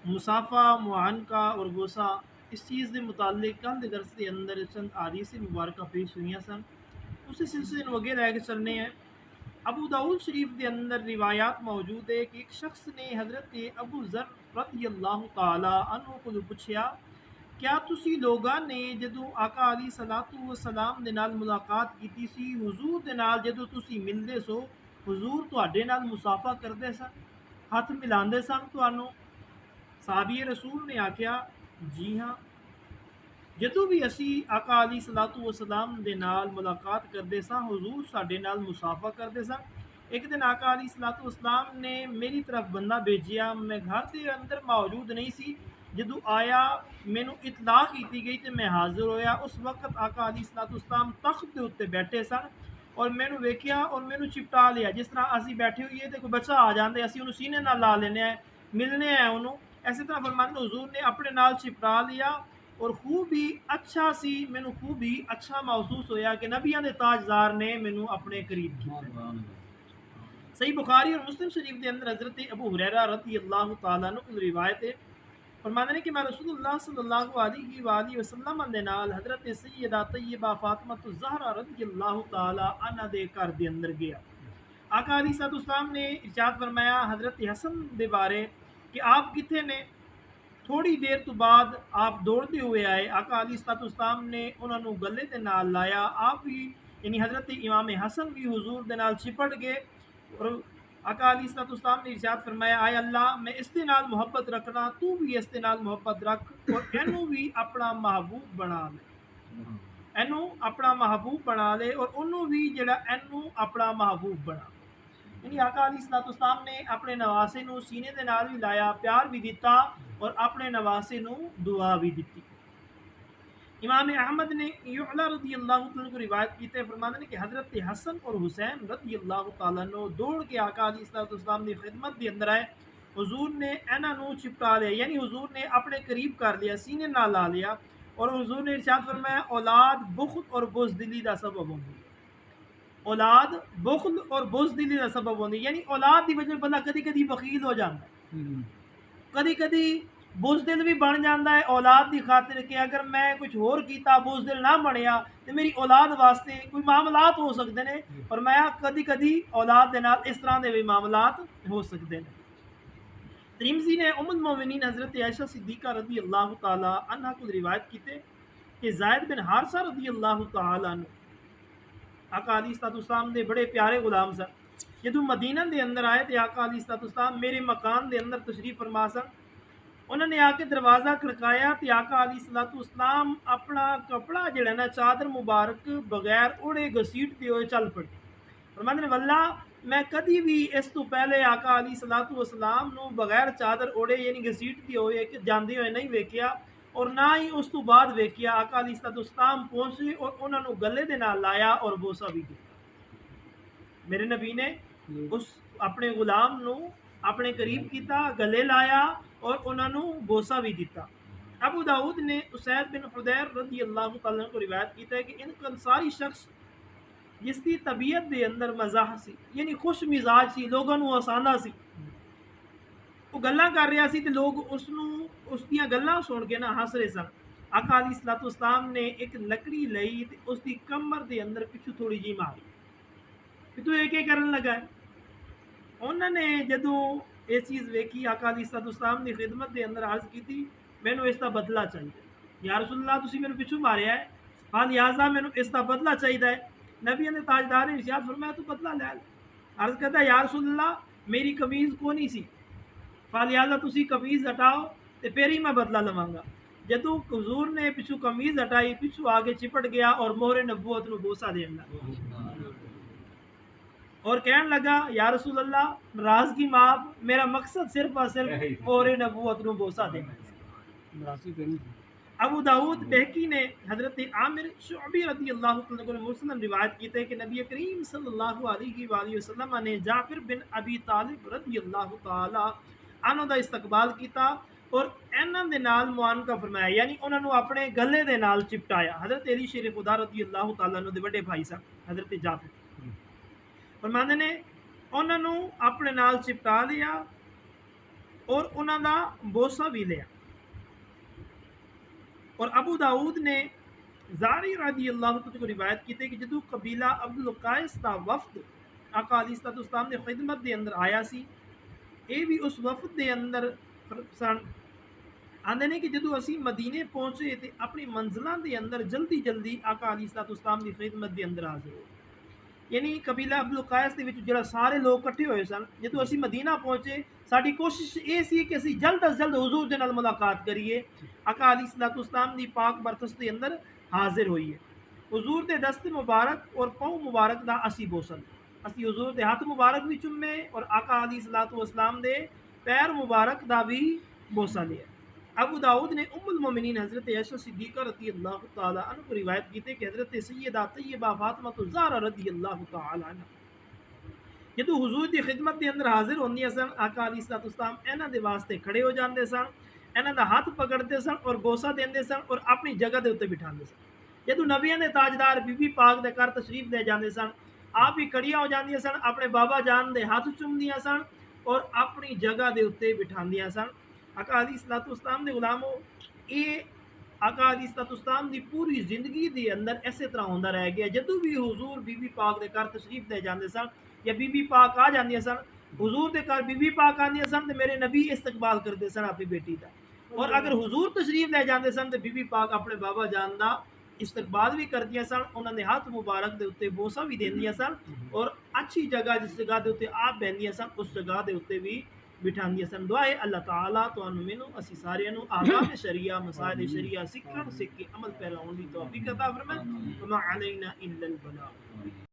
مسافہ معانقہ اور بوسہ اس چیز کے متعلق کل کے درس کے اندر چند احادیث مبارکہ پیش ہوئی سن، اسی سلسلے میں وغیرہ لے کے چلنے ہیں۔ ابو داؤد شریف کے اندر روایات موجود ہے کہ ایک شخص نے حضرت ابو ذر رضی اللہ تعالی عنہ کو پوچھا، کیا تسی لوگاں نے جدو آقا علی صلاۃ والسلام دے نال ملاقات کیتی سی، حضور دے نال جدو تسی ملدے سو حضور تواڈے نال مصافحہ کردے سن، ہاتھ ملاندے سن تانوں؟ صحابی رسول نے آکھیا جی ہاں، جدو بھی اسی آقا علی صلاۃ والسلام دے نال ملاقات کردے ساں حضور ساڈے نال مصافحہ کردے سن۔ ایک دن آقا علی صلاۃ والسلام نے میری طرف بندہ بھیجیا، میں گھر دے اندر موجود نہیں سی، جدو آیا مینوں اطلاع کیتی گئی تے میں حاضر ہویا۔ اس وقت آقا علی صلاۃ والسلام تخت دے اوتے بیٹھے سن اور مینوں ویکھیا اور مینوں چپٹا لیا، جس طرح اسی بیٹھے ہوئیے تے کوئی بچہ آ جاندے اسی انہوں سینے نال لا لینے ہیں، ملنے ہیں انہوں، اسی طرح فرماتے حضور نے اپنے نال چپٹا لیا اور خوب ہی اچھا سی، مینوں خوب ہی اچھا محسوس ہویا کہ نبیاں دے تاجدار نے مینوں اپنے قریب کیا۔ صحیح بخاری اور مسلم شریف کے اندر حضرت ابو ہریرہ رضی اللہ تعالیٰ عنہ کی روایت ہے، فرماتے ہیں کہ میں رسول اللہ صلی اللہ علیہ وآلہ وسلم دے نال حضرت سیدہ طیبہ فاطمہ الزہرا رضی اللہ تعالی عنہ دے گھر دے اندر گیا۔ آقا علیہ الصلوۃ والسلام نے ارشاد فرمایا حضرت حسن دے بارے کہ آپ کتنے نے؟ تھوڑی دیر تو بعد آپ دوڑتے ہوئے آئے، آقا علیہ الصلوۃ والسلام نے انہوں نے گلے دے نال لایا، آپ بھی یعنی حضرت امام حسن بھی حضور دے نال چپٹ گئے اور آقا علیہ الصلوۃ والسلام نے ارشاد فرمایا آئے اللہ میں اس دے نال محبت رکھنا، تو بھی اس دے نال محبت رکھ اور اینو بھی اپنا محبوب بنا لے، اینو اپنا محبوب بنا لے اور انہوں بھی جڑا اینو اپنا محبوب بنا لے۔ یعنی آقا علیہ الصلوۃ والسلام نے اپنے نواسے نو سینے دے نال بھی لایا، پیار بھی دیتا اور اپنے نواسے نو دعا بھی دیتی۔ امام احمد نے یعلا رضی اللہ تعالیٰ کو روایت کی ہے، فرماتے ہیں کہ حضرت حسن اور حسین رضی اللہ تعالیٰ عنہ دوڑ کے آقا علیہ الصلوۃ والسلام کی خدمت کے اندر آئے، حضور نے انہاں نو چپٹا لیا، یعنی حضور نے اپنے قریب کر لیا، سینے نال لا لیا اور حضور نے ارشاد فرمایا اولاد بخل اور بزدلی کا سبب ہوندی ہے، اولاد بخل اور بزدلی کا سبب ہوندی، یعنی اولاد دی وجہ بندہ کدی کدی بخیل ہو جاتا ہے، کدی کدی بزدل بھی بن جاتا ہے اولاد دی خاطر کہ اگر میں کچھ ہور کیتا بزدل نہ بنیا تو میری اولاد واسطے کوئی معاملات ہو سکتے ہیں، فرمایا کدی کدی اولاد دے نال اس طرح دے بھی معاملات ہو سکتے ہیں۔ ترمذی نے ام المومنین حضرت عائشہ صدیقہ رضی اللہ تعالی عنہ کو روایت کیتے کہ زید بن حارثہ رضی اللہ تعالی عنہ آقا علیہ الصلوۃ والسلام دے بڑے پیارے غلام سن، جدوں مدینہ دے اندر آئے تے آقا علیہ الصلوۃ والسلام میرے مکان دے اندر تشریف فرما سن، انہوں نے آ کے دروازہ کھڑکایا تے آقا علیہ الصلوۃ والسلام اپنا کپڑا جڑا نا چادر مبارک بغیر اڑے گھسیٹتے ہوئے چل پڑے، فرماتے ہیں واللہ میں کدی بھی اس تو پہلے آقا علیہ الصلوۃ والسلام نو بغیر چادر اڑے یعنی گھسیٹتے ہوئے کہ جاندے ہوئے نہیں ویکھیا اور نہ ہی اس تو بعد ویکھیا۔ آقا علیہ الصلوۃ والسلام پہنچے اور انہوں نے گلے دے نال لایا اور بوسا بھی دیا، میرے نبی نے اس اپنے غلام نو اپنے قریب کیتا، گلے لایا اور انہوں نے بوسا بھی دیتا۔ ابو داؤد نے اسید بن حدیر رضی اللہ تعالیٰ کو روایت کیتا ہے کہ ان انصاری شخص جس کی طبیعت دے اندر مزاح سی یعنی خوش مزاج سی، لوگوں نو ہساندا سی، وہ گلاں کر رہا سی تے لوگ اس دیاں گلاں سن کے نہ ہس رہے سن۔ آقا علیہ الصلوۃ والسلام نے ایک لکڑی لئی تے اس دی کمر دے اندر پچھو تھوڑی جی ماری کہ تو یہ کرن لگا ہے؟ انہوں نے جدوں یہ چیز ویکھی آقا علیہ الصلوۃ والسلام کی خدمت دے اندر عرض کی مینوں اس کا بدلہ چاہیے، یا رسول اللہ تسی مینوں پچھو ماریا ہے، ہاں لہٰذا مینوں اس کا بدلہ چاہیے۔ نبی نے تاجدار نے ارشاد فرمایا تو بدلہ لے لے، عرض کرتا ہے یا رسول اللہ میری قمیض کو نہیں سی، لہٰذا تسی قمیض ہٹاؤ تو پھر ہی میں بدلہ لواں گا۔ جدوں حضور نے پچھو قمیض ہٹائی پچھو آگے چپٹ گیا اور مہر نبوت نو بوسا دین لگا اور کہنے لگا یا رسول اللہ ناراضگی معاف، میرا مقصد صرف اور صرف مہر نبوت نو بوسا دینا۔ ابو داؤد بہقی نے حضرت عامر شعبی رضی اللہ عنہ کو مسلم روایت کی ہے کہ نبی کریم صلی اللہ علیہ وآلہ وسلم نے جعفر بن ابی طالب رضی اللہ تعالی عنہ دا استقبال کیتا اور انہاں دے نال معانقہ فرمایا، یعنی انہاں نو اپنے گلے دے نال چپٹایا۔ حضرت علی شیر خدا رضی اللہ تعالی عنہ دے بڑے بھائی سن حضرت جعفر، فرماندے نے انہاں نو اپنے نال چپٹا لیا اور انہوں دا بوسا بھی لیا۔ اور ابو داؤد نے زاری رضی اللہ عنہ کو روایت کی تھی کہ جدو قبیلہ عبد القیس دا وفد آقا علیہ الصلوۃ والسلام نے خدمت دے اندر آیا سی، اے بھی اس وفد دے اندر سن۔ آندے نے کہ جدو اسی مدینے پہنچے تے اپنی منزلاں دے اندر جلدی جلدی آقا علیہ الصلوۃ والسلام دی خدمت دے اندر حاضر ہوئے۔ یعنی قبیلہ عبد القیس دے وچ جڑا سارے لوگ اکٹھے ہوئے سن، جدو اسی مدینہ پہنچے ساری کوشش یہ سی کہ اسی جلد از جلد حضور دے نال ملاقات کریے۔ آقا علیہ الصلوۃ والسلام دی پاک برکت دے اندر حاضر ہوئی ہے۔ حضور دے دست مبارک اور پاؤں مبارک دا اسی بوسن، اسی حضور دے ہاتھ مبارک بھی چومے اور آقا علیہ الصلوۃ والسلام دے پیر مبارک دا بھی بوسا لیا۔ ابو داؤد نے ام المومنین حضرت عائشہ صدیقہ رضی اللہ تعالی عنہ کو روایت کی تھی کہ حضرت سیدہ طیبہ فاطمہ الزہرا رضی اللہ تعالی عنہ جدو حضور دی خدمت دے اندر حاضر ہوندیاں سن، آقا علیہ الصلوۃ والسلام انہاں دے واسطے کھڑے ہو جاندے سن، انہاں دا ہاتھ پکڑتے سن اور بوسا دیندے سن اور اپنی جگہ دے اوتے بٹھاندے سن۔ جدو نبیاں دے تاجدار بی بی پاک دے گھر تشریف لے جاندے سن، آپ بھی کھڑیاں ہو جاندیاں سن، اپنے بابا جان دے ہاتھ چومدیاں سن اور اپنی جگہ دے اوتے بٹھاندیاں سن۔ آقا علیہ الصلوۃ والسلام دے غلاموں، یہ آقا علیہ الصلوۃ والسلام دی پوری زندگی دے اندر اسی طرح ہوندا رہ گیا۔ جدو بھی حضور بی بی پاک دے گھر تشریف لے جاندے سن یا بی بی پاک آ جاندیاں سن، حضور دے گھر بی بی پاک آندیاں سن تے میرے نبی استقبال کرتے سن اپنی بیٹی دا، اور اگر حضور تشریف لے جاندے سن تے بی بی پاک اپنے بابا جان دا استقبال بھی کردیاں سن، انہاں دے ہاتھ مبارک دے اوتے بوسا بھی دیندیاں سن اور اچھی جگہ جس جگہ دے اوتے آپ بہندیاں سن اس جگہ دے اوتے بھی بٹھاندیاں سن۔ دعا ہے اللہ تعالیٰ تانوں مینوں اسی ساریاں نوں احکام شریعہ مسائل شریعہ سکھن سکھ کے عمل پیرا ہون دی توفیق عطا فرمائے۔ وما علینا الا البلاغ۔